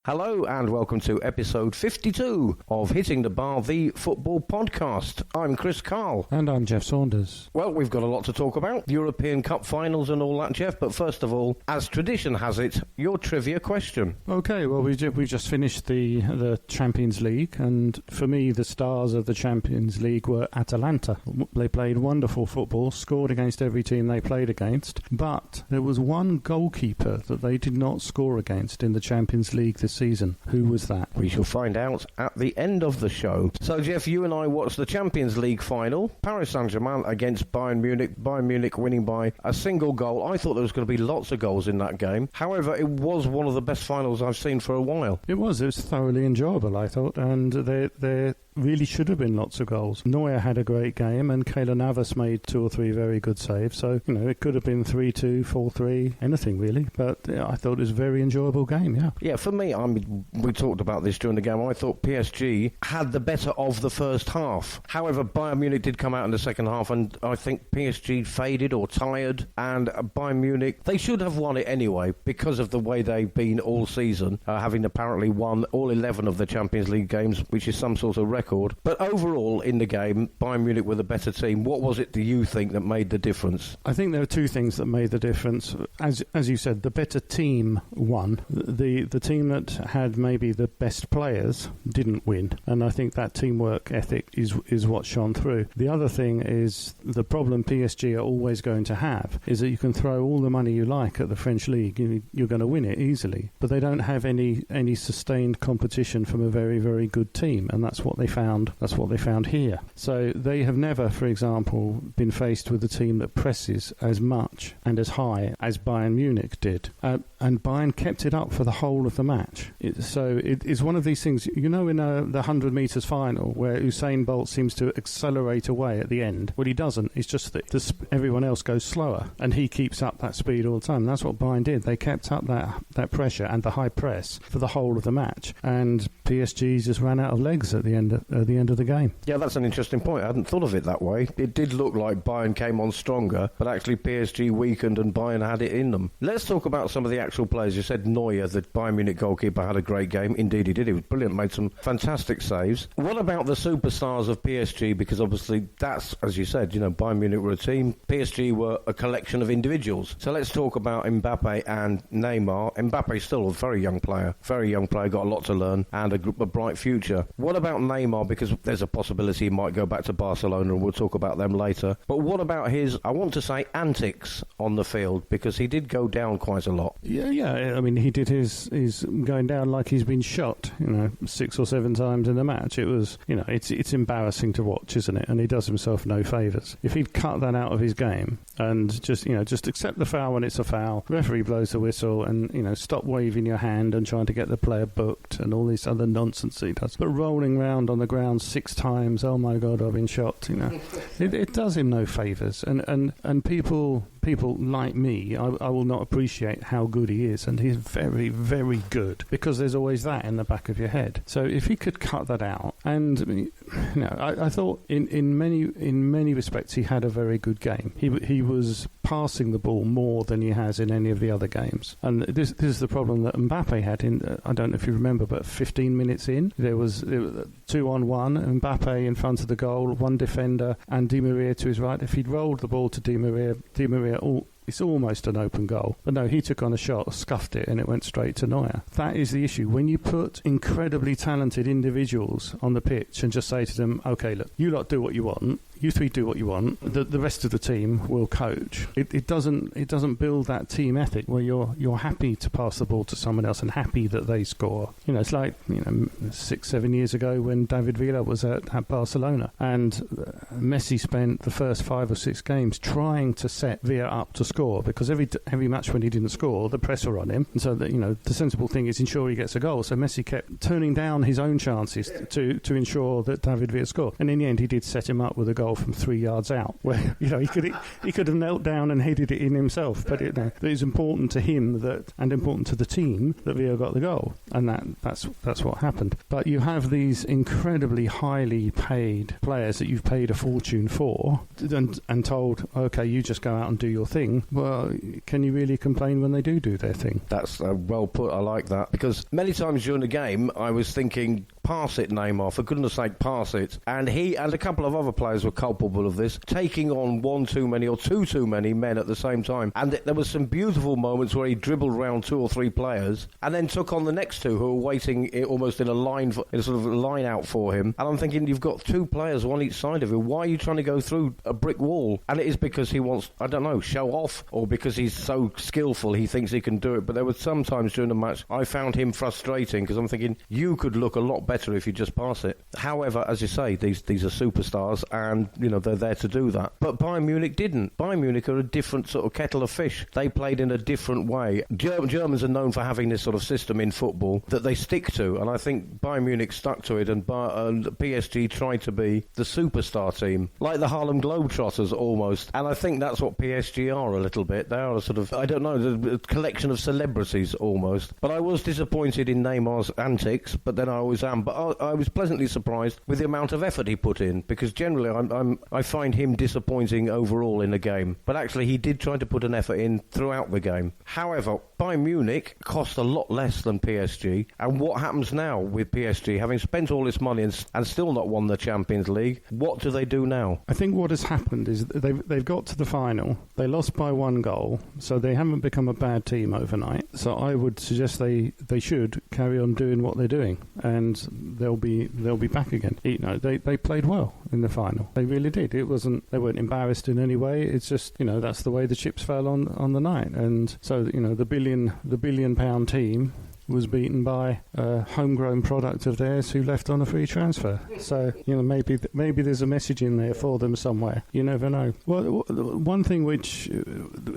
Hello and welcome to episode 52 of Hitting the Bar, the football podcast. I'm Chris Karle. And I'm Geoff Saunders. Well, we've got a lot to talk about, the European Cup finals and all that, Geoff, but first of all, as tradition has it, your trivia question. Okay, well, we just finished the Champions League, and for me, the stars of the Champions League were Atalanta. They played wonderful football, scored against every team they played against, but there was one goalkeeper that they did not score against in the Champions League this season. Who was that? We shall find out at the end of the show. So, Geoff, you and I watched the Champions League final. Paris Saint-Germain against Bayern Munich. Bayern Munich winning by a single goal. I thought there was going to be lots of goals in that game. However, it was one of the best finals I've seen for a while. It was thoroughly enjoyable, I thought, and there really should have been lots of goals. Neuer had a great game, and Keylor Navas made 2 or 3 very good saves. So, it could have been 3-2, 4-3, anything really. But I thought it was a very enjoyable game, yeah. Yeah, for me, we talked about this during the game. I thought PSG had the better of the first half. However, Bayern Munich did come out in the second half, and I think PSG faded or tired. And Bayern Munich, they should have won it anyway because of the way they've been all season, having apparently won all 11 of the Champions League games, which is some sort of record. But overall, in the game, Bayern Munich were the better team. What was it, do you think, that made the difference? I think there are 2 things that made the difference. As you said, the better team won. The team that had maybe the best players didn't win. And I think that teamwork ethic is what shone through. The other thing is the problem PSG are always going to have is that you can throw all the money you like at the French league. You're going to win it easily. But they don't have any sustained competition from a very, very good team. And that's what they found. That's what they found here. So they have never, for example, been faced with a team that presses as much and as high as Bayern Munich did. And Bayern kept it up for the whole of the match. It's one of these things, in the 100 metres final where Usain Bolt seems to accelerate away at the end. Well, he doesn't. It's just that everyone else goes slower and he keeps up that speed all the time. And that's what Bayern did. They kept up that pressure and the high press for the whole of the match. And PSG just ran out of legs at the end of the game. Yeah, that's an interesting point. I hadn't thought of it that way. It did look like Bayern came on stronger, but actually PSG weakened and Bayern had it in them. Let's talk about some of the actual players. You said Neuer, the Bayern Munich goalkeeper, had a great game. Indeed he did. He was brilliant, made some fantastic saves. What about the superstars of PSG? Because obviously that's, as you said, Bayern Munich were a team. PSG were a collection of individuals. So let's talk about Mbappe and Neymar. Mbappe's still a very young player, got a lot to learn and a bright future. What about Neymar? Because there's a possibility he might go back to Barcelona, and we'll talk about them later. But what about his, I want to say, antics on the field? Because he did go down quite a lot. Yeah. I mean, he did his going down like he's been shot, 6 or 7 times in the match. It was, it's embarrassing to watch, isn't it? And he does himself no favours. If he'd cut that out of his game and just accept the foul when it's a foul, referee blows the whistle, and stop waving your hand and trying to get the player booked and all this other nonsense he does. But rolling round on the ground 6 times, oh my God, I've been shot, it does him no favours. And people like me, I will not appreciate how good he is, and he's very, very good, because there's always that in the back of your head. So if he could cut that out, and I thought in many respects he had a very good game. He was passing the ball more than he has in any of the other games, and this is the problem that Mbappe had in. I don't know if you remember, but 15 minutes in, there was 2-on-1, Mbappe in front of the goal, 1 defender, and Di Maria to his right. If he'd rolled the ball to Di Maria, it's almost an open goal. But no, he took on a shot, scuffed it, and it went straight to Neuer. That is the issue. When you put incredibly talented individuals on the pitch and just say to them, okay, look, you lot do what you want, you 3 do what you want, the rest of the team will coach. It doesn't build that team ethic where you're happy to pass the ball to someone else and happy that they score. It's like 6-7 years ago when David Villa was at Barcelona, and Messi spent the first 5 or 6 games trying to set Villa up to score, because every match when he didn't score, the press were on him, and so that the sensible thing is ensure he gets a goal. So Messi kept turning down his own chances to ensure that David Villa scored, and in the end he did set him up with a goal goal from 3 yards out, where he could have knelt down and headed it in himself. But it was important to him and important to the team that Villa got the goal, and that's what happened. But you have these incredibly highly paid players that you've paid a fortune for, and told, okay, you just go out and do your thing. Well, can you really complain when they do their thing? That's well put. I like that, because many times during the game I was thinking, pass it, Neymar, for goodness sake, pass it. And he and a couple of other players were culpable of this, taking on one too many or two too many men at the same time. And there was some beautiful moments where he dribbled around 2 or 3 players and then took on the next 2 who were waiting almost in a sort of line out for him. And I'm thinking, you've got 2 players on each side of him. Why are you trying to go through a brick wall? And it is because he wants, I don't know, show off, or because he's so skillful he thinks he can do it. But there were some times during the match I found him frustrating, because I'm thinking, you could look a lot better if you just pass it. However, as you say, these are superstars, and they're there to do that. But Bayern Munich didn't. Bayern Munich are a different sort of kettle of fish. They played in a different way. Germans are known for having this sort of system in football that they stick to, and I think Bayern Munich stuck to it, and PSG tried to be the superstar team, like the Harlem Globetrotters almost. And I think that's what PSG are a little bit. They are a sort of, I don't know, a collection of celebrities almost. But I was disappointed in Neymar's antics, but then I always am. But I was pleasantly surprised with the amount of effort he put in, because generally I find him disappointing overall in the game. But actually he did try to put an effort in throughout the game. However, Bayern Munich cost a lot less than PSG, and what happens now with PSG, having spent all this money and still not won the Champions League? What do they do now? I think what has happened is they've got to the final. They lost by 1 goal, so they haven't become a bad team overnight. So I would suggest they should carry on doing what they're doing, and they'll be back again. They played well in the final. They really did. They weren't embarrassed in any way. It's just that's the way the chips fell on the night, and so the billion pound team was beaten by a homegrown product of theirs who left on a free transfer. So, maybe there's a message in there for them somewhere. You never know. Well, one thing which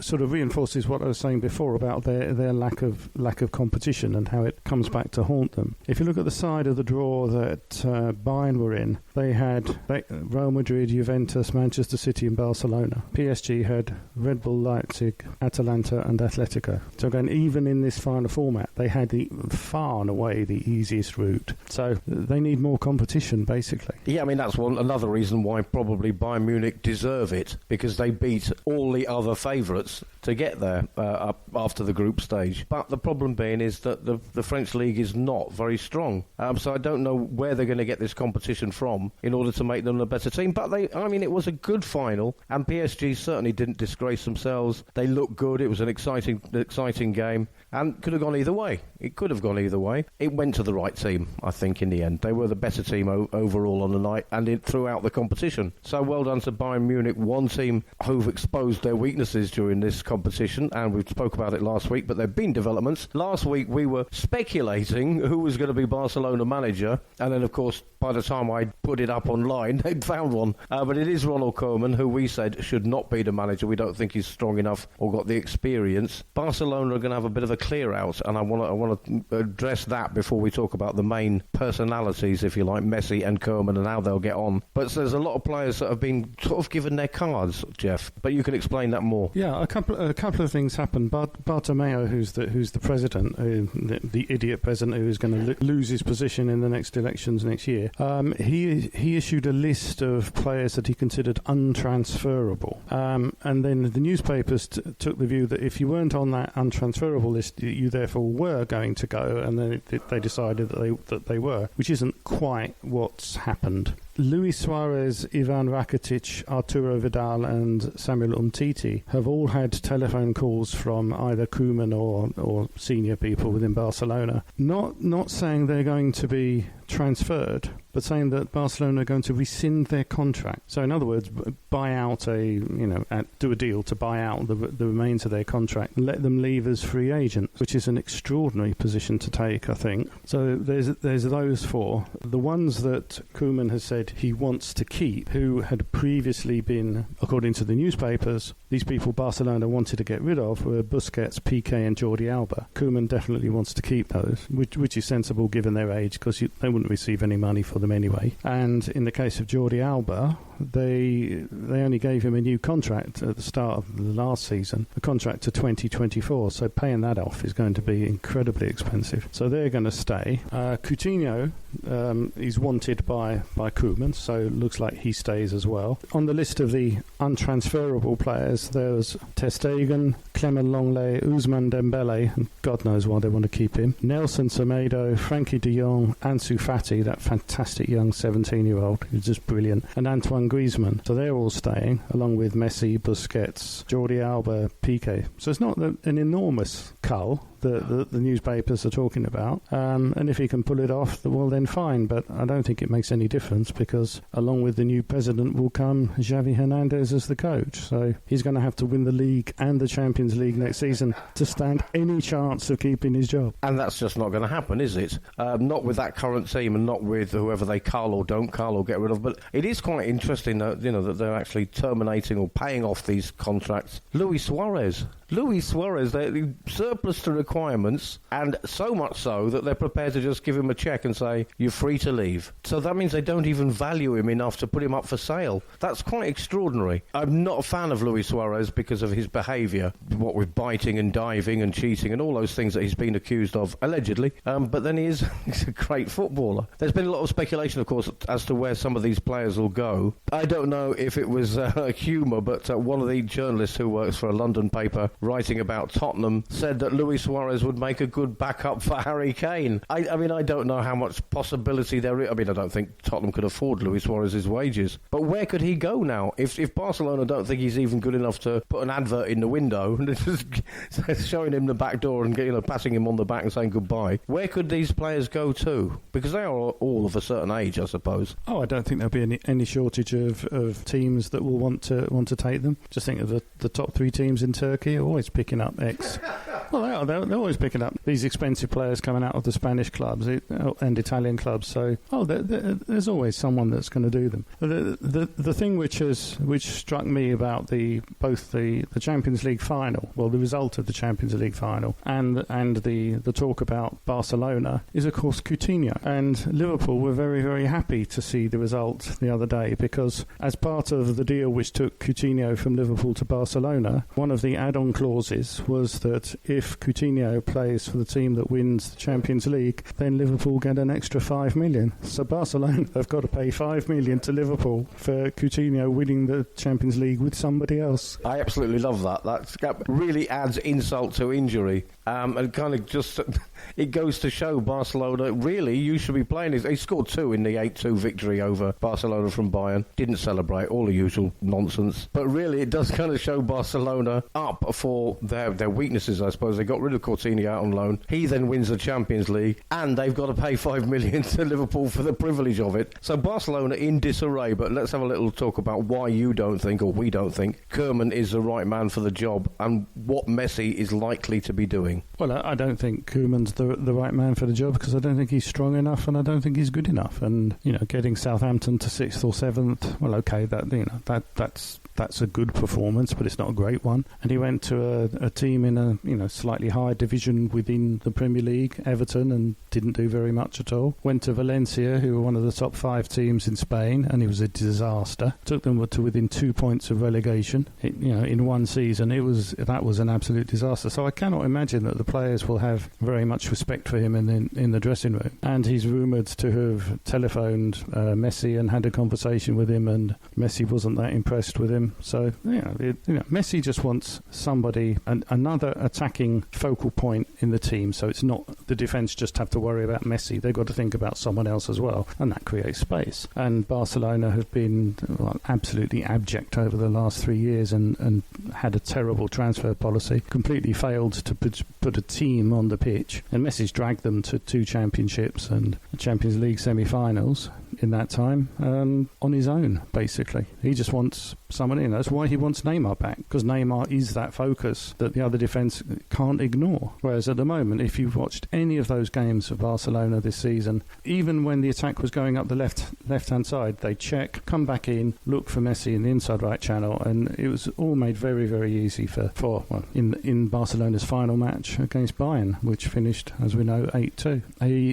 sort of reinforces what I was saying before about their lack of competition and how it comes back to haunt them. If you look at the side of the draw that Bayern were in, they had Real Madrid, Juventus, Manchester City and Barcelona. PSG had Red Bull Leipzig, Atalanta and Atletico. So again, even in this final format, they had far and away the easiest route. So they need more competition, basically. Yeah, I mean, that's another reason why probably Bayern Munich deserve it, because they beat all the other favourites to get there up after the group stage. But the problem being is that the French league is not very strong. So I don't know where they're going to get this competition from in order to make them a better team. But it was a good final, and PSG certainly didn't disgrace themselves. They looked good. It was an exciting game, and could have gone either way. It could have gone either way. It went to the right team, I think, in the end. They were the better team overall on the night and throughout the competition. So well done to Bayern Munich, one team who've exposed their weaknesses during this competition, and we spoke about it last week, but there have been developments. Last week we were speculating who was going to be Barcelona manager, and then, of course, by the time I put it up online, they'd found one. But it is Ronald Koeman, who we said should not be the manager. We don't think he's strong enough or got the experience. Barcelona are going to have a bit of a clear-out, and I want to address that before we talk about the main personalities, if you like, Messi and Koeman, and how they'll get on. But there's a lot of players that have been sort of given their cards, Geoff. But you can explain that more. Yeah, a couple of things happened. Bartomeu, who's the president, the idiot president who is going to lose his position in the next elections next year, he issued a list of players that he considered untransferable. And then the newspapers took the view that if you weren't on that untransferable list, you therefore were going to go, and then they decided that they were, which isn't quite what's happened. Luis Suarez, Ivan Rakitic, Arturo Vidal and Samuel Umtiti have all had telephone calls from either Koeman or senior people within Barcelona, not saying they're going to be transferred, but saying that Barcelona are going to rescind their contract. So in other words, buy out do a deal to buy out the remains of their contract and let them leave as free agents, which is an extraordinary position to take, I think. So there's those four. The ones that Koeman has said he wants to keep, who had previously been, according to the newspapers, these people Barcelona wanted to get rid of, were Busquets, Piqué and Jordi Alba. Koeman definitely wants to keep those, which is sensible given their age, because they wouldn't receive any money for them anyway. And in the case of Jordi Alba, they only gave him a new contract at the start of the last season, a contract to 2024, so paying that off is going to be incredibly expensive. So they're going to stay. Coutinho is wanted by Koeman, so it looks like he stays as well. On the list of the untransferable players, there's Ter Stegen, Clement Lenglet, Ousmane Dembele, and God knows why they want to keep him, Nelson Semedo, Frankie de Jong, Ansu Fati, that fantastic young 17-year-old who's just brilliant, and Antoine Griezmann. So they're all staying, along with Messi, Busquets, Jordi Alba, Piqué. So it's not an enormous cull that the newspapers are talking about, and if he can pull it off, well then fine, but I don't think it makes any difference, because along with the new president will come Xavi Hernandez as the coach, so he's going to have to win the league and the Champions League next season to stand any chance of keeping his job. And that's just not going to happen, is it? Not with that current team, and not with whoever they cull or don't cull or get rid of. But it is quite interesting that that they're actually terminating or paying off these contracts. Luis Suarez, they're surplus to requirements, and so much so that they're prepared to just give him a cheque and say, you're free to leave. So that means they don't even value him enough to put him up for sale. That's quite extraordinary. I'm not a fan of Luis Suarez because of his behaviour, what with biting and diving and cheating and all those things that he's been accused of, allegedly. But then he's a great footballer. There's been a lot of speculation, of course, as to where some of these players will go. I don't know if it was humour, but one of the journalists who works for a London paper writing about Tottenham said that Luis Suarez would make a good backup for Harry Kane. I mean, I don't know how much possibility there is. I mean, I don't think Tottenham could afford Luis Suarez's wages. But where could he go now? If Barcelona don't think he's even good enough to put an advert in the window, just showing him the back door and patting him on the back and saying goodbye, where could these players go to? Because they are all of a certain age, I suppose. Oh, I don't think there'll be any shortage of teams that will want to take them. Just think of the top three teams in Turkey are always picking up ex. Well, they're always picking up these expensive players coming out of the Spanish clubs and Italian clubs. So, there's always someone that's going to do them. The thing which struck me about both the Champions League final, well, the result of the Champions League final, and the talk about Barcelona is, of course, Coutinho. And Liverpool were very, very happy to see the result the other day, because as part of the deal which took Coutinho from Liverpool to Barcelona, one of the add-on clauses was that if Coutinho plays for the team that wins the Champions League, then Liverpool get an extra $5 million. So Barcelona have got to pay $5 million to Liverpool for Coutinho winning the Champions League with somebody else. I absolutely love that. That really adds insult to injury. And kind of just, it goes to show Barcelona, really, you should be playing. He scored 2 in the 8-2 victory over Barcelona from Bayern. Didn't celebrate, all the usual nonsense. But really, it does kind of show Barcelona up for their weaknesses, I suppose. They got rid of Coutinho out on loan. He then wins the Champions League, and they've got to pay $5 million to Liverpool for the privilege of it. So Barcelona in disarray, but let's have a little talk about why you don't think, or we don't think, Koeman is the right man for the job, and what Messi is likely to be doing. Well, I don't think Koeman's the right man for the job, because I don't think he's strong enough, and I don't think he's good enough. And getting Southampton to 6th or 7th, well, okay, that's a good performance, but it's not a great one. And he went to a team in a slightly higher division within the Premier League, Everton, and didn't do very much at all. Went to Valencia, who were one of the top 5 teams in Spain, and he was a disaster. Took them to within 2 points of relegation. In one season, that was an absolute disaster. So I cannot imagine that the players will have very much respect for him in the dressing room. And he's rumoured to have telephoned Messi and had a conversation with him, and Messi wasn't that impressed with him. So, Messi just wants somebody, another attacking focal point in the team. So it's not the defence just have to worry about Messi. They've got to think about someone else as well, and that creates space. And Barcelona have been absolutely abject over the last 3 years and had a terrible transfer policy, completely failed to put a team on the pitch. And Messi's dragged them to 2 championships and Champions League semi-finals in that time on his own, basically. He just wants someone in. That's why he wants Neymar back, because Neymar is that focus that the other defence can't ignore. Whereas at the moment, if you've watched any of those games of Barcelona this season, even when the attack was going up the left-hand side, they check, come back in, look for Messi in the inside right channel, and it was all made very, very easy in Barcelona's final match against Bayern, which finished, as we know, 8-2.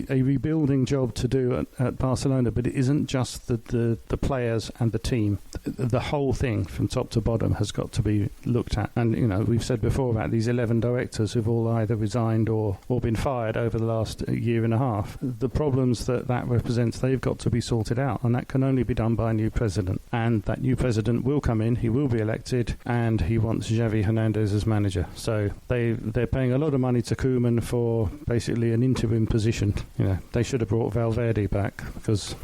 A rebuilding job to do at Barcelona, but it isn't just the players and the team. The whole thing from top to bottom has got to be looked at. And, you know, we've said before about these 11 directors who've all either resigned or been fired over the last year and a half. The problems that represents, they've got to be sorted out, and that can only be done by a new president. And that new president will come in, he will be elected, and he wants Xavi Hernandez as manager. So they're paying a lot of money to Koeman for basically an interim position. You know, they should have brought Valverde back, because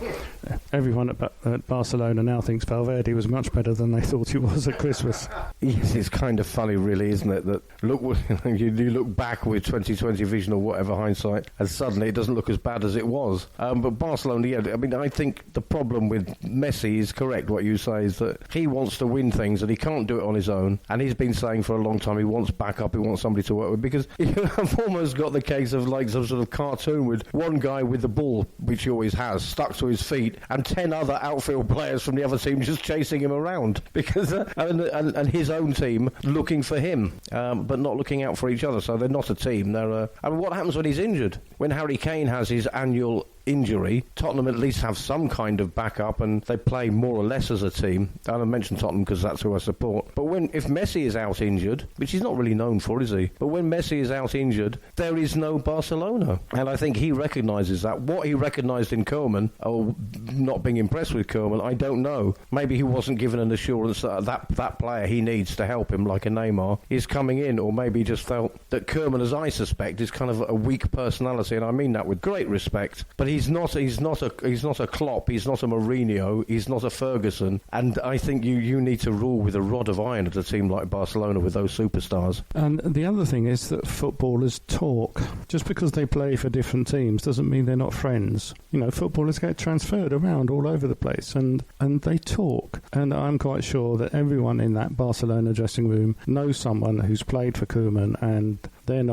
everyone at Barcelona now thinks Valverde was much better than they thought he was at Christmas. Yes, it's kind of funny, really, isn't it? That you look back with 2020 vision or whatever hindsight, and suddenly it doesn't look as bad as it was. But Barcelona, yeah, I mean, I think the problem with Messi is correct. What you say is that he wants to win things and he can't do it on his own. And he's been saying for a long time he wants backup, he wants somebody to work with, because I've almost got the case of like some sort of cartoon with one guy with the ball, which he always has, stuck to his feet, and 10 other outfield players from the other team just chasing him around, because and his own team looking for him, but not looking out for each other. So they're not a team. They're I mean, what happens when he's injured? When Harry Kane has his annual injury, Tottenham at least have some kind of backup, and they play more or less as a team. And I mentioned Tottenham because that's who I support. But if Messi is out injured, which he's not really known for, is he? But when Messi is out injured, there is no Barcelona. And I think he recognises that. What he recognised in Koeman, or not being impressed with Koeman, I don't know. Maybe he wasn't given an assurance that player he needs to help him, like a Neymar, is coming in, or maybe he just felt that Koeman, as I suspect, is kind of a weak personality, and I mean that with great respect. But he's not a Klopp, he's not a Mourinho, he's not a Ferguson, and I think you need to rule with a rod of iron at a team like Barcelona with those superstars. And the other thing is that footballers talk. Just because they play for different teams doesn't mean they're not friends. You know, footballers get transferred around all over the place, and they talk. And I'm quite sure that everyone in that Barcelona dressing room knows someone who's played for Koeman, and they're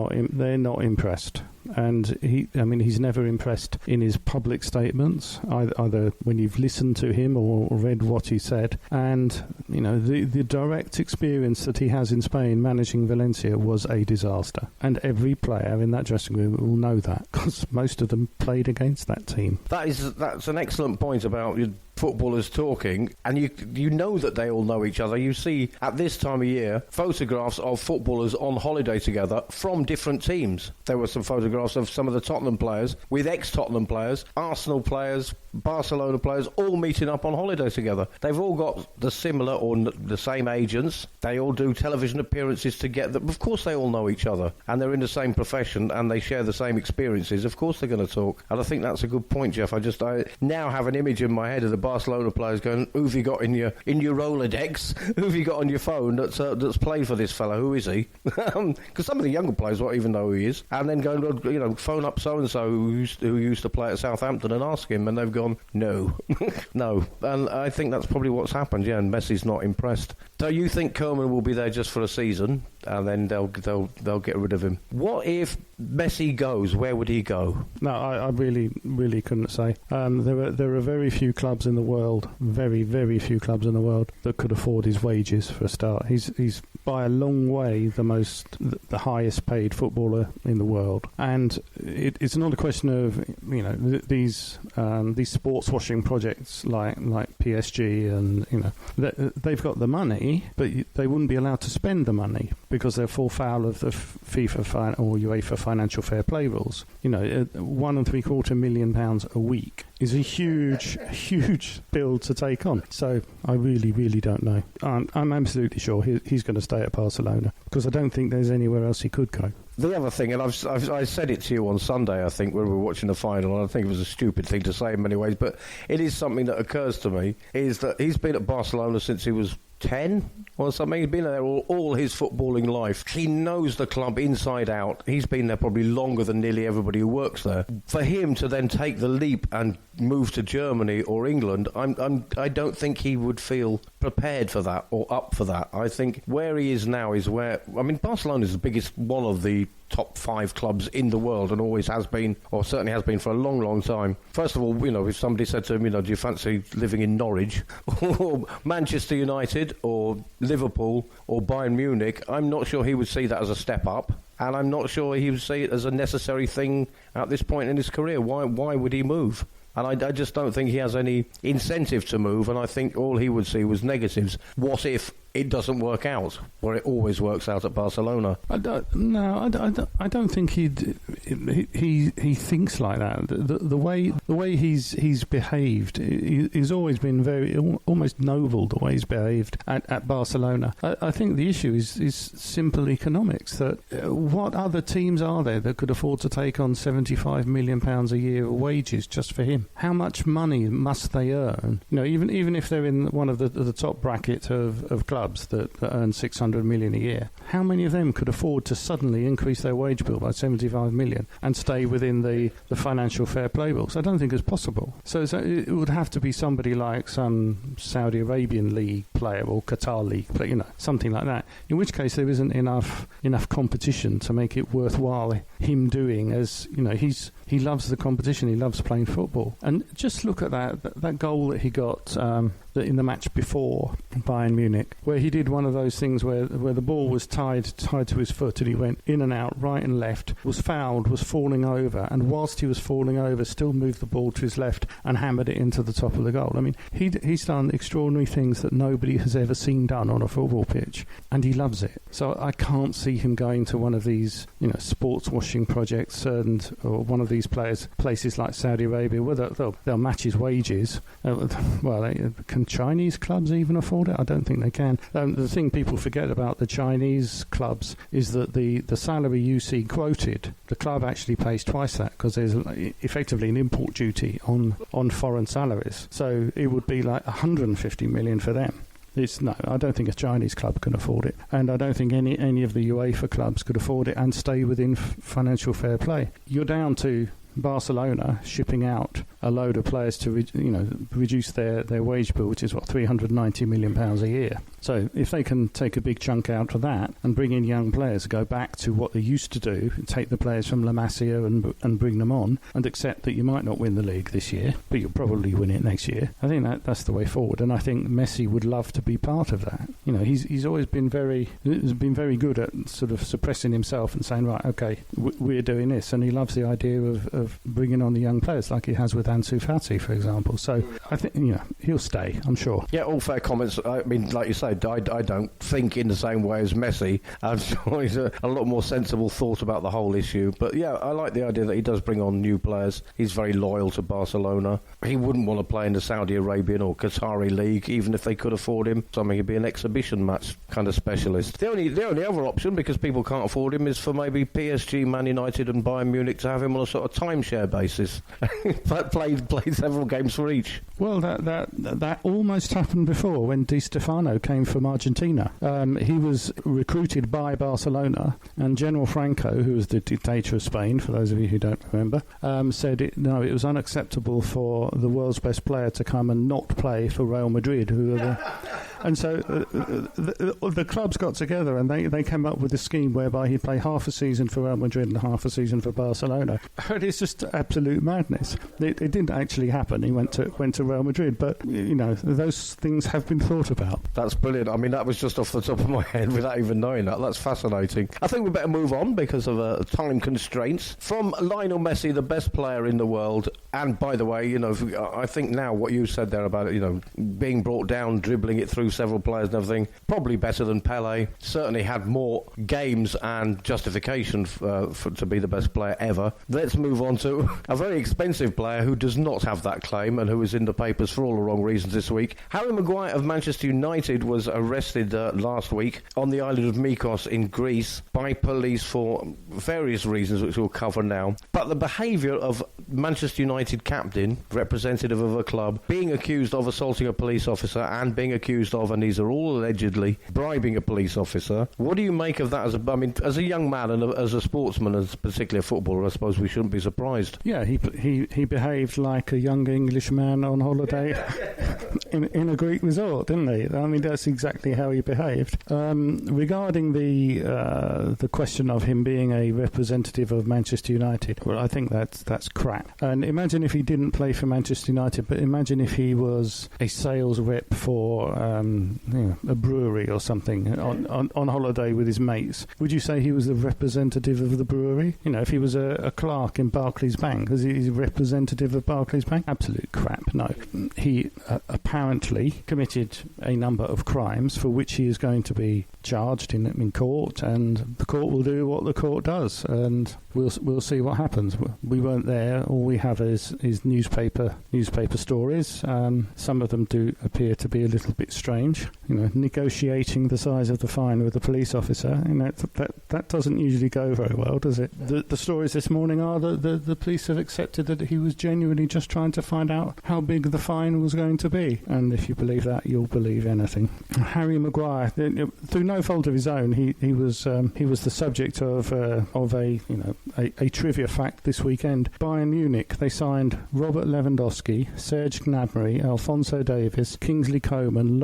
not impressed. And he's never impressed in his public statements, either when you've listened to him or read what he said. And, you know, the direct experience that he has in Spain managing Valencia was a disaster. And every player in that dressing room will know that, because most of them played against that team. That's an excellent point about footballers talking, and you know that they all know each other. You see at this time of year photographs of footballers on holiday together from different teams. There were some photographs of some of the Tottenham players with ex-Tottenham players, Arsenal players, Barcelona players, all meeting up on holiday together. They've all got the similar or the same agents. They all do television appearances together. Of course they all know each other, and they're in the same profession, and they share the same experiences. Of course they're going to talk. And I think that's a good point, Geoff. I now have an image in my head of the Barcelona players going, who have you got in your Rolodex? Who have you got on your phone that's played for this fella? Who is he? Because some of the younger players won't even know who he is. And then going, you know, phone up so-and-so who used to play at Southampton and ask him, and they've gone, no. No. And I think that's probably what's happened, yeah, and Messi's not impressed. So you think Koeman will be there just for a season, and then they'll get rid of him? What if Messi goes? Where would he go? No, I really, really couldn't say. There are very few clubs in the world, very, very few clubs in the world that could afford his wages for a start. He's by a long way the highest paid footballer in the world, and it's not a question of, you know, these sports washing projects like PSG, and, you know, they've got the money, but they wouldn't be allowed to spend the money because they're full foul of the FIFA or UEFA financial fair play rules. You know, £1.75 million a week is a huge bill to take on. So I really, really don't know. I'm absolutely sure he's going to stay at Barcelona, because I don't think there's anywhere else he could go. The other thing, and I said it to you on Sunday, I think, when we were watching the final, and I think it was a stupid thing to say in many ways, but it is something that occurs to me, is that he's been at Barcelona since he was 10 or something. He's been there all his footballing life. He knows the club inside out. He's been there probably longer than nearly everybody who works there. For him to then take the leap and move to Germany or England, I don't think he would feel prepared for that or up for that. I think where he is now is where... I mean, Barcelona is the biggest one of the top 5 clubs in the world and always has been, or certainly has been for a long, long time. First of all, if somebody said to him, do you fancy living in Norwich or Manchester United or Liverpool or Bayern Munich, I'm not sure he would see that as a step up. And I'm not sure he would see it as a necessary thing at this point in his career. Why would he move? And I just don't think he has any incentive to move, and I think all he would see was negatives. What if it doesn't work out, where it always works out at Barcelona? I don't think he thinks like that. The way he's behaved, he's always been very almost noble. The way he's behaved at Barcelona. I think the issue is simple economics. That what other teams are there that could afford to take on £75 million a year of wages just for him? How much money must they earn? Even if they're in one of the top bracket of clubs that earn 600 million a year, how many of them could afford to suddenly increase their wage bill by 75 million and stay within the financial fair play rules? I don't think it's possible. So it would have to be somebody like some Saudi Arabian league player or Qatar league player, something like that. In which case there isn't enough competition to make it worthwhile him doing. As he loves the competition. He loves playing football. And just look at that goal that he got in the match before Bayern Munich, where he did one of those things where the ball was tied to his foot and he went in and out, right and left, was fouled, was falling over, and whilst he was falling over, still moved the ball to his left and hammered it into the top of the goal. I mean, he's done extraordinary things that nobody has ever seen done on a football pitch, and he loves it. So I can't see him going to one of these, sports washing projects or one of these places like Saudi Arabia, where they'll match his wages. Can Chinese clubs even afford it? I don't think they can. The thing people forget about the Chinese clubs is that the salary you see quoted, the club actually pays twice that, because there's effectively an import duty on foreign salaries. So it would be like 150 million for them. I don't think a Chinese club can afford it, and I don't think any of the UEFA clubs could afford it and stay within financial fair play. You're down to Barcelona shipping out a load of players to reduce their wage bill, which is £390 million a year. So if they can take a big chunk out of that and bring in young players, go back to what they used to do, take the players from La Masia and bring them on, and accept that you might not win the league this year, but you'll probably win it next year, I think that's the way forward. And I think Messi would love to be part of that. He's always been very good at sort of suppressing himself and saying, right, okay, we're doing this, and he loves the idea of bringing on the young players like he has with Ansu Fati, for example. So I think he'll stay, I'm sure. Yeah, all fair comments. I mean, like you say, I don't think in the same way as Messi. I'm sure he's a lot more sensible thought about the whole issue. But yeah, I like the idea that he does bring on new players. He's very loyal to Barcelona. He wouldn't want to play in the Saudi Arabian or Qatari league, even if they could afford him. So I mean, he'd be an exhibition match kind of specialist. The only other option, because people can't afford him, is for maybe PSG, Man United and Bayern Munich to have him on a sort of timeshare basis. played several games for each. Well, that almost happened before when Di Stefano came from Argentina. He was recruited by Barcelona, and General Franco, who was the dictator of Spain, for those of you who don't remember, said it was unacceptable for the world's best player to come and not play for Real Madrid, who are and so the clubs got together and they came up with a scheme whereby he'd play half a season for Real Madrid and half a season for Barcelona. It's just absolute madness. It didn't actually happen. He went to Real Madrid, but those things have been thought about. That's brilliant. I mean, that was just off the top of my head without even knowing that. That's fascinating. I think we better move on because of time constraints. From Lionel Messi, the best player in the world, and by the way, I think now what you said there about it, being brought down, dribbling it through several players and everything, probably better than Pele. Certainly had more games and justification to be the best player ever. Let's move on to a very expensive player who does not have that claim and who is in the papers for all the wrong reasons this week. Harry Maguire of Manchester United was arrested last week on the island of Mykonos in Greece by police for various reasons which we'll cover now. But the behaviour of Manchester United captain, representative of a club, being accused of assaulting a police officer and being accused accused of, and these are all allegedly bribing a police officer. What do you make of that? As a young man and as a sportsman, as particularly a footballer, I suppose we shouldn't be surprised. Yeah, he behaved like a young Englishman on holiday in a Greek resort, didn't he? I mean, that's exactly how he behaved. Regarding the question of him being a representative of Manchester United, well, I think that's crap. And imagine if he didn't play for Manchester United, but imagine if he was a sales rep for a brewery or something on holiday with his mates. Would you say he was the representative of the brewery? You know, if he was a clerk in Barclays Bank, is he a representative of Barclays Bank? Absolute crap, no. He apparently committed a number of crimes for which he is going to be charged in court, and the court will do what the court does, and we'll see what happens. We weren't there. All we have is newspaper stories. Some of them do appear to be a little bit strange. You know, negotiating the size of the fine with a police officer. You know, that doesn't usually go very well, does it? The stories this morning are that the police have accepted that he was genuinely just trying to find out how big the fine was going to be. And if you believe that, you'll believe anything. Harry Maguire, through no fault of his own, he was the subject of a trivia fact this weekend. Bayern Munich, they signed Robert Lewandowski, Serge Gnabry, Alphonso Davies, Kingsley Coeman,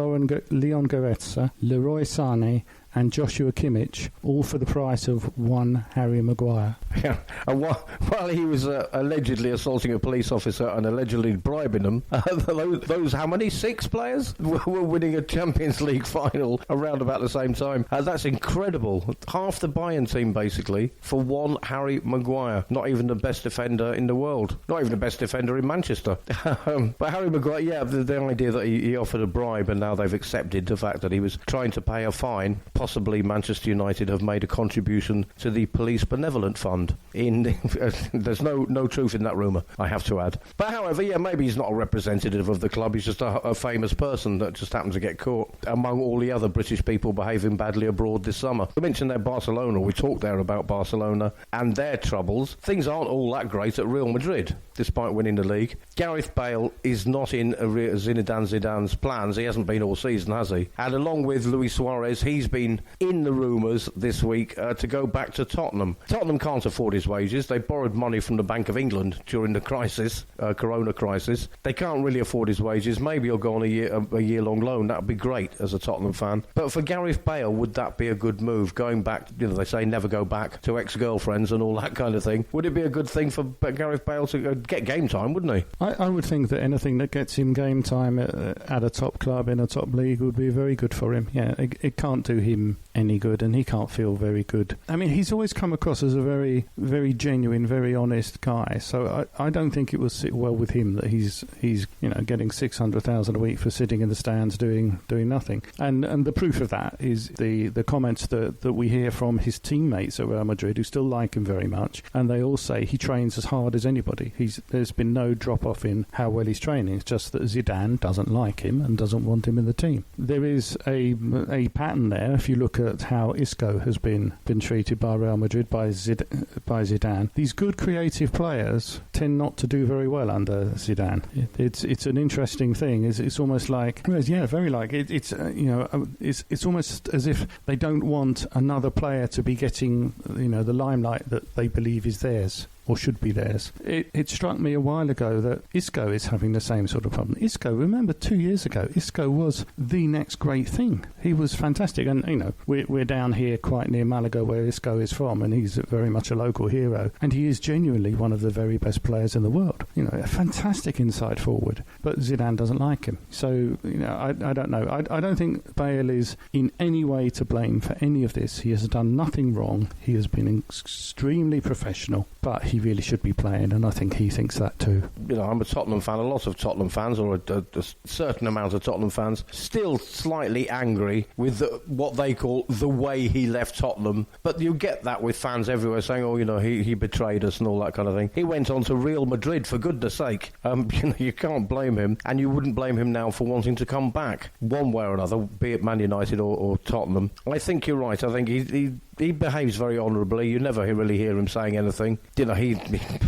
Leon Goretzka, Leroy Sané, and Joshua Kimmich, all for the price of one Harry Maguire. Yeah, and while he was allegedly assaulting a police officer and allegedly bribing them, those how many? 6 players were winning a Champions League final around about the same time. That's incredible. Half the Bayern team, basically, for one Harry Maguire. Not even the best defender in the world. Not even the best defender in Manchester. But Harry Maguire, yeah, the idea that he offered a bribe and now they've accepted the fact that he was trying to pay a fine. Possibly Manchester United have made a contribution to the police benevolent fund. There's no truth in that rumour, I have to add. But however, yeah, maybe he's not a representative of the club. He's just a famous person that just happened to get caught among all the other British people behaving badly abroad this summer. We mentioned there Barcelona. We talked there about Barcelona and their troubles. Things aren't all that great at Real Madrid, despite winning the league. Gareth Bale is not in Zinedine Zidane's plans. He hasn't been all season, has he? And along with Luis Suarez, he's been in the rumours this week to go back to Tottenham. Tottenham can't afford his wages. They borrowed money from the Bank of England during the crisis, Corona crisis. They can't really afford his wages. Maybe he'll go on a year-long loan. That would be great as a Tottenham fan. But for Gareth Bale, would that be a good move? Going back, they say never go back to ex-girlfriends and all that kind of thing. Would it be a good thing for Gareth Bale to get game time, wouldn't he? I would think that anything that gets him game time at a top club in a top league would be very good for him. Yeah, it can't do him any good, and he can't feel very good. I mean, he's always come across as a very, very genuine, very honest guy. So I don't think it will sit well with him that he's getting 600,000 a week for sitting in the stands doing nothing. And the proof of that is the comments that we hear from his teammates at Real Madrid, who still like him very much, and they all say he trains as hard as anybody. There's been no drop off in how well he's training. It's just that Zidane doesn't like him and doesn't want him in the team. There is a pattern there. If you look at how Isco has been treated by Real Madrid, by Zidane, these good creative players tend not to do very well under Zidane. It's an interesting thing. It's almost like, yeah, very like it's almost as if they don't want another player to be getting the limelight that they believe is theirs, or should be theirs. It struck me a while ago that Isco is having the same sort of problem. Isco, remember 2 years ago, Isco was the next great thing. He was fantastic, and we're down here quite near Malaga where Isco is from, and he's very much a local hero, and he is genuinely one of the very best players in the world. A fantastic inside forward, but Zidane doesn't like him. So I don't know. I don't think Bale is in any way to blame for any of this. He has done nothing wrong. He has been extremely professional, but he really should be playing, and I think he thinks that too. I'm a Tottenham fan. A lot of Tottenham fans, or a certain amount of Tottenham fans, still slightly angry with what they call the way he left Tottenham. But you get that with fans everywhere saying, he betrayed us and all that kind of thing. He went on to Real Madrid, for goodness sake. You can't blame him, and you wouldn't blame him now for wanting to come back one way or another, be it Man United or Tottenham. I think you're right. I think he he behaves very honourably. You never really hear him saying anything. He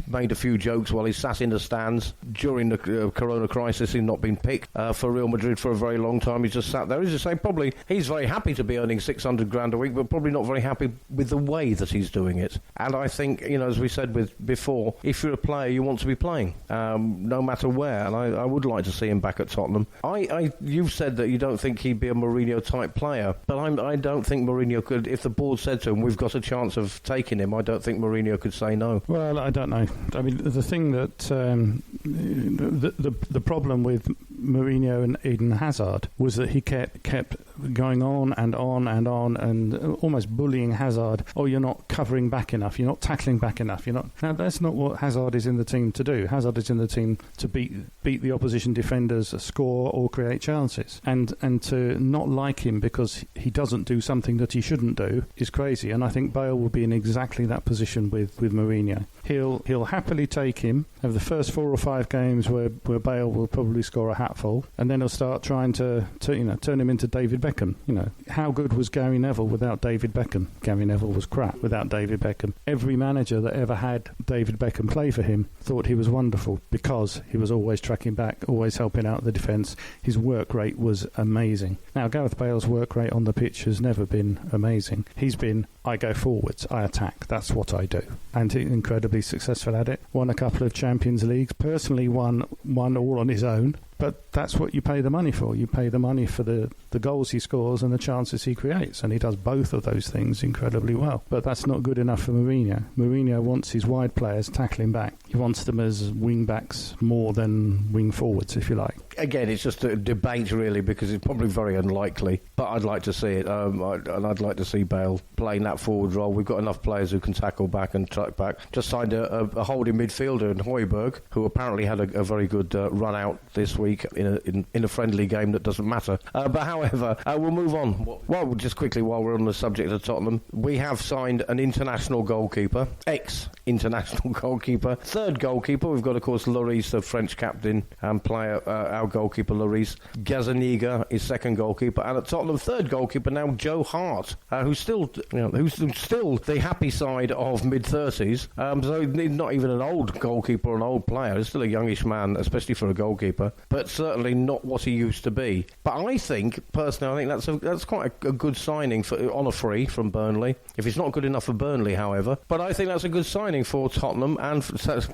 made a few jokes while he sat in the stands during the Corona crisis. He's not been picked for Real Madrid for a very long time. He's just sat there. He's just saying probably he's very happy to be earning 600 grand a week, but probably not very happy with the way that he's doing it. And I think, as we said before, if you're a player, you want to be playing, no matter where. And I would like to see him back at Tottenham. You've said that you don't think he'd be a Mourinho-type player, but I don't think Mourinho could. If the board said to him, we've got a chance of taking him, I don't think Mourinho could say no. Well, I don't know. I mean, the thing that the problem with Mourinho and Eden Hazard was that he kept going on and on and on and almost bullying Hazard. Oh, you're not covering back enough. You're not tackling back enough. You're not. Now, that's not what Hazard is in the team to do. Hazard is in the team to beat the opposition defenders, score or create chances. And to not like him because he doesn't do something that he shouldn't do is crazy. And I think Bale will be in exactly that position with Mourinho. He'll happily take him, have the first 4 or 5 games where Bale will probably score a hatful, and then he'll start trying to turn him into David Beckham. How good was Gary Neville without David Beckham? Gary Neville was crap without David Beckham. Every manager that ever had David Beckham play for him thought he was wonderful because he was always tracking back, always helping out the defence. His work rate was amazing. Now, Gareth Bale's work rate on the pitch has never been amazing. He's been, I go forwards, I attack, that's what I do. And he's incredibly successful at it. Won a couple of Champions Leagues, personally won all on his own. But that's what you pay the money for. You pay the money for the goals he scores and the chances he creates. And he does both of those things incredibly well. But that's not good enough for Mourinho. Mourinho wants his wide players tackling back. He wants them as wing-backs more than wing-forwards, if you like. Again, it's just a debate, really, because it's probably very unlikely. But I'd like to see it. And I'd like to see Bale playing that forward role. We've got enough players who can tackle back and track back. Just signed a holding midfielder in Højbjerg, who apparently had a very good run out this week in a friendly game that doesn't matter. But however, we'll move on. Well, just quickly while we're on the subject of Tottenham, we have signed an international goalkeeper, ex-international goalkeeper, third goalkeeper. We've got, of course, Lloris, the French captain and player, our goalkeeper Lloris. Gazzaniga is second goalkeeper, and at Tottenham, third goalkeeper now Joe Hart, who's still the happy side of mid-30s. So he's not even an old goalkeeper or an old player. He's still a youngish man, especially for a goalkeeper, but certainly not what he used to be. But I think, personally, that's quite a good signing on a free from Burnley. If it's not good enough for Burnley, however, but I think that's a good signing for Tottenham and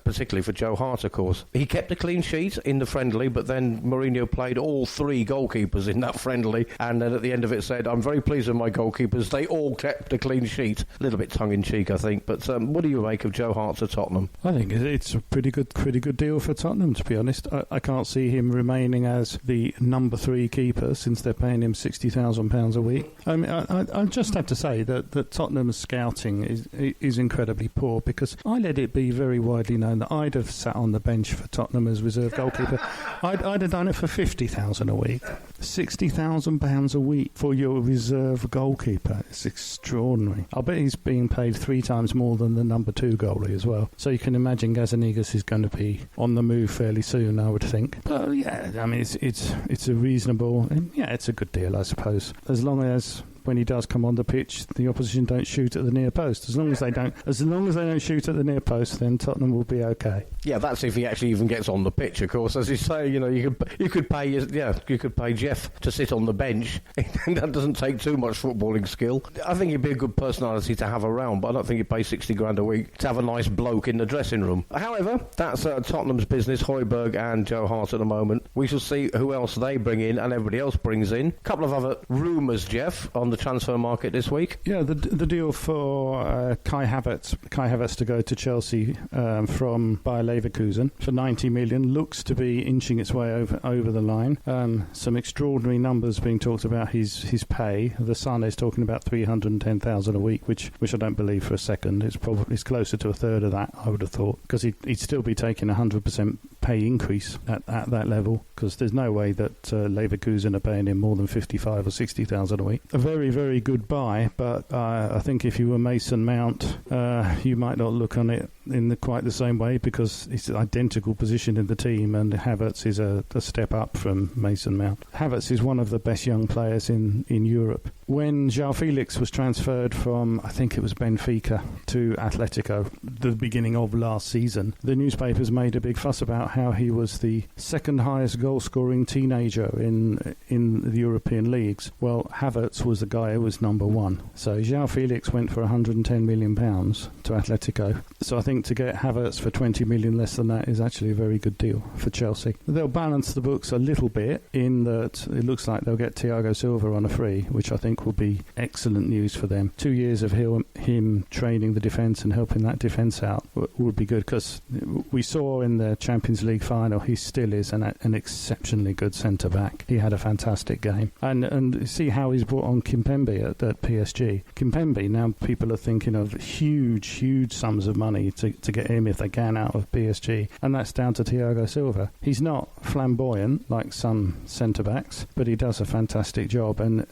particularly for Joe Hart, of course. He kept a clean sheet in the friendly, but then Mourinho played all 3 goalkeepers in that friendly, and then at the end of it said, I'm very pleased with my goalkeepers. They all kept a clean sheet. A little bit tongue-in-cheek, I think. But what do you make of Joe Hart to Tottenham? I think it's a pretty good deal for Tottenham, to be honest. I can't see him remaining as the number 3 keeper since they're paying him £60,000 a week. I mean, I just have to say that Tottenham's scouting is incredibly poor, because I let it be very widely known that I'd have sat on the bench for Tottenham as reserve goalkeeper. I'd have done it for £50,000 a week. £60,000 a week for your reserve goalkeeper. It's extraordinary. I'll bet he's being paid 3 times more than the number 2 goalie as well. So you can imagine Gazzanigas is going to be on the move fairly soon, I would think. But yeah, I mean, it's a reasonable, it's a good deal, I suppose, as long as when he does come on the pitch, the opposition don't shoot at the near post. As long as they don't shoot at the near post, then Tottenham will be okay. Yeah, that's if he actually even gets on the pitch, of course. As you say, you could pay Geoff to sit on the bench. That doesn't take too much footballing skill. I think he'd be a good personality to have around, but I don't think he'd pay £60,000 a week to have a nice bloke in the dressing room. However, that's Tottenham's business, Højbjerg and Joe Hart at the moment. We shall see who else they bring in and everybody else brings in. A couple of other rumours, Geoff, on the transfer market this week. Yeah, the deal for Kai Havertz to go to Chelsea from Bayer Leverkusen for 90 million looks to be inching its way over the line. Some extraordinary numbers being talked about his pay. The Sun is talking about 310,000 a week, which I don't believe for a second. It's closer to a third of that, I would have thought, because he'd still be taking 100% pay increase at that level, because there's no way that Leverkusen are paying him more than 55 or 60,000 a week. A very, very good buy, but I think if you were Mason Mount, you might not look on it in quite the same way because it's an identical position in the team, and Havertz is a step up from Mason Mount. Havertz is one of the best young players in Europe. When João Felix was transferred from, I think it was Benfica, to Atletico, the beginning of last season, the newspapers made a big fuss about how he was the second highest goal-scoring teenager in the European leagues. Well, Havertz was the guy who was number one. So João Felix went for £110 million to Atletico. So I think to get Havertz for 20 million less than that is actually a very good deal for Chelsea. They'll balance the books a little bit in that it looks like they'll get Thiago Silva on a free, which I think will be excellent news for them. 2 years of him training the defence and helping that defence out would be good, because we saw in the Champions League final he still is an exceptionally good centre-back. He had a fantastic game. And see how he's brought on Kimpembe at PSG. Kimpembe, now people are thinking of huge sums of money to get him, if they can, out of PSG, and that's down to Thiago Silva. He's not flamboyant like some centre-backs, but he does a fantastic job, and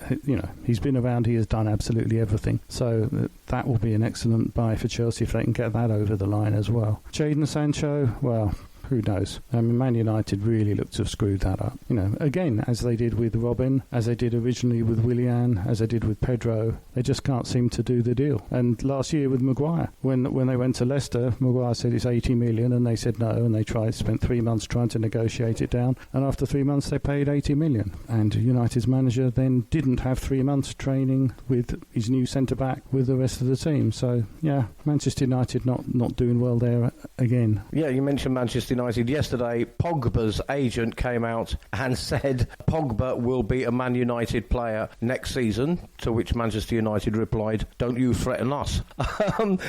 he's been around, he has done absolutely everything. So that will be an excellent buy for Chelsea if they can get that over the line as well. Jadon Sancho, well, who knows? I mean, Man United really looked to have screwed that up. Again, as they did with Robin, as they did originally with Willian, as they did with Pedro, they just can't seem to do the deal. And last year with Maguire, when they went to Leicester, Maguire said it's 80 million, and they said no, and they spent 3 months trying to negotiate it down, and after 3 months they paid 80 million. And United's manager then didn't have 3 months training with his new centre-back with the rest of the team. So, yeah, Manchester United not doing well there again. Yeah, you mentioned Manchester United yesterday. Pogba's agent came out and said Pogba will be a Man United player next season, to which Manchester United replied, "Don't you threaten us."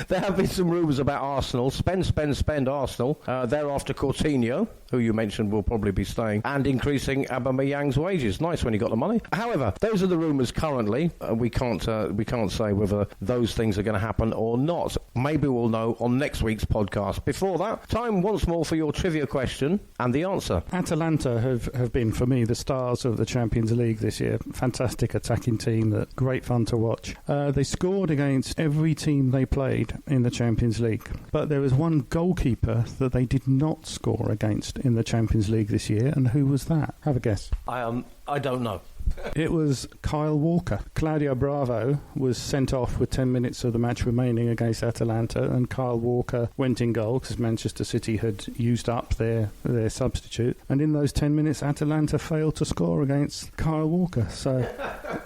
There have been some rumours about Arsenal. Spend Arsenal. They're after Coutinho, who you mentioned will probably be staying, and increasing Aubameyang's wages. Nice when you got the money. However, those are the rumours currently. We can't say whether those things are going to happen or not. Maybe we'll know on next week's podcast. Before that, time once more for your trivia question and the answer. Atalanta have been, for me, the stars of the Champions League this year. Fantastic attacking team, that great fun to watch. They scored against every team they played in the Champions League, but there was one goalkeeper that they did not score against in the Champions League this year, and who was that? Have a guess. I don't know. It was Kyle Walker. Claudio Bravo was sent off with 10 minutes of the match remaining against Atalanta, and Kyle Walker went in goal because Manchester City had used up their substitute. And in those 10 minutes, Atalanta failed to score against Kyle Walker. So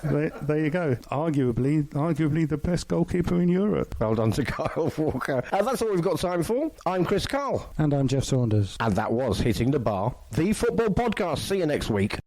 there you go. Arguably the best goalkeeper in Europe. Well done to Kyle Walker. That's all we've got time for. I'm Chris Karle. And I'm Geoff Saunders. And that was Hitting the Bar, the football podcast. See you next week.